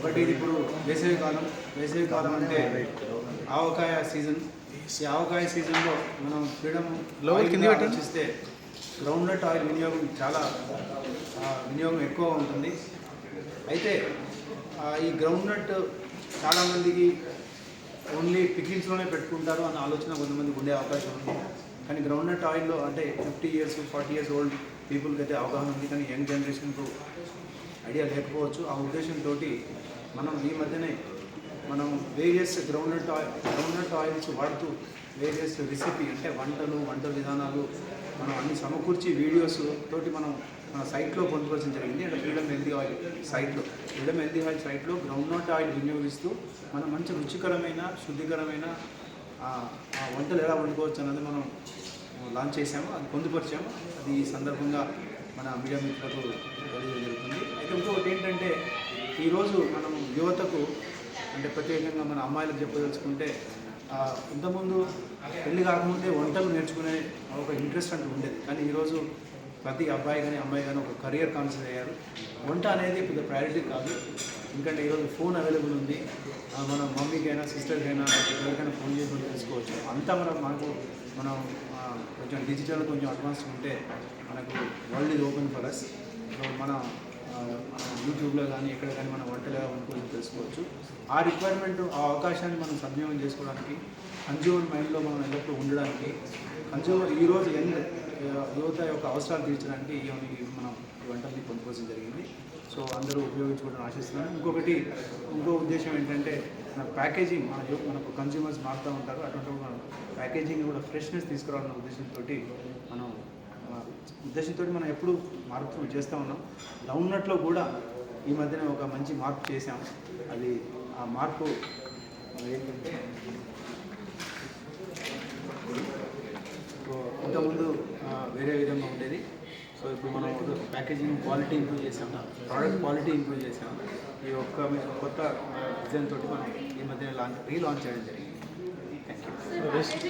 ఒకటి ఇది ఇప్పుడు వేసవికాలం అంటే ఆవకాయ సీజన్. ఈ ఆవకాయ సీజన్లో మనం ఫ్రీడమ్ ఆలోచిస్తే గ్రౌండ్నట్ ఆయిల్ వినియోగం ఎక్కువ ఉంటుంది. అయితే ఈ గ్రౌండ్నట్ చాలామందికి ఓన్లీ పికిల్స్లోనే పెట్టుకుంటారు అన్న ఆలోచన కొంతమందికి ఉండే అవకాశం ఉంది. కానీ గ్రౌండ్నట్ ఆయిల్లో అంటే 50 years 40 years ఓల్డ్ పీపుల్కి అయితే అవగాహన ఉంది, కానీ యంగ్ జనరేషన్కు ఐడియా లేకపోవచ్చు. ఆ ఉద్దేశంతో మనం ఈ మధ్యనే మనం వేరియస్ గ్రౌండ్నట్ ఆయిల్స్ వాడుతూ వేరియస్ రెసిపీ అంటే వంట విధానాలు మనం అన్ని సమకూర్చి వీడియోస్ తోటి మనం మన సైట్లో పొందుపరచడం జరిగింది. అంటే ఫ్రీడమ్ హెల్తీ ఆయిల్ సైట్లో గ్రౌండ్నట్ ఆయిల్ వినియోగిస్తూ మనం మంచి రుచికరమైన శుద్ధికరమైన వంటలు ఎలా వండుకోవచ్చు అన్నది మనం లాంచ్ చేసాము, అది పొందుపరిచాము. అది ఈ సందర్భంగా మన మీడియా మిత్రులకు తెలియజేయడం జరుగుతుంది. అయితే ఇంకొకటి ఏంటంటే ఈరోజు మనం యువతకు అంటే ప్రత్యేకంగా మన అమ్మాయిలకు చెప్పదలుచుకుంటే ఇంతకుముందు పెళ్లి కాకముందే వంటలు నేర్చుకునే ఒక ఇంట్రెస్ట్ అంటూ ఉండేది. కానీ ఈరోజు ప్రతి అబ్బాయి కానీ అమ్మాయి కానీ ఒక కెరియర్ కాన్సెప్ట్ అయ్యారు. వంట అనేది పెద్ద ప్రయారిటీ కాదు, ఎందుకంటే ఈరోజు ఫోన్ అవైలబుల్ ఉంది. మన మమ్మీకైనా సిస్టర్కైనా ఎవరికైనా ఫోన్ చేసుకొని తెలుసుకోవచ్చు. అంతా మనం కొంచెం డిజిటల్ కొంచెం అడ్వాన్స్ ఉంటే మనకు world is open for us. So మన యూట్యూబ్లో కానీ ఎక్కడ కానీ మన వంటలు ఎలా వండుకొని తెలుసుకోవచ్చు. ఆ రిక్వైర్మెంట్ ఆ అవకాశాన్ని మనం సద్వినియోగం చేసుకోవడానికి కన్జ్యూమర్ మైండ్లో మనం ఎల్లప్పుడూ ఉండడానికి ఈరోజు యువత యొక్క అవసరాలు తీర్చడానికి మనం ఈ వంటల్ని పొందుకోవడం జరిగింది. సో అందరూ ఉపయోగించుకోవడం ఆశిస్తున్నాను. ఇంకో ఉద్దేశం ఏంటంటే మన ప్యాకేజింగ్ మనకు కన్జ్యూమర్స్ మారుతూ ఉంటారు. అటువంటి మనం ప్యాకేజింగ్ కూడా ఫ్రెష్నెస్ తీసుకురావాలన్న ఉద్దేశంతో మనం ఎప్పుడు మార్పు చేస్తూ ఉన్నాం. గ్రౌండ్నట్లో కూడా ఈ మధ్యన ఒక మంచి మార్పు చేసాం. అది ఆ మార్పు ఏంటంటే ఇంతకుముందు వేరే విధంగా ఉండేది. సో ఇప్పుడు మనం ప్యాకేజింగ్ క్వాలిటీ ఇంప్రూవ్ చేసాం, ప్రోడక్ట్ క్వాలిటీ ఇంప్రూవ్ చేసాం. ఈ కొత్త డిజైన్ తోటి మనం ఈ మధ్య రీలాంచ్ చేయడం జరిగింది. Thank you.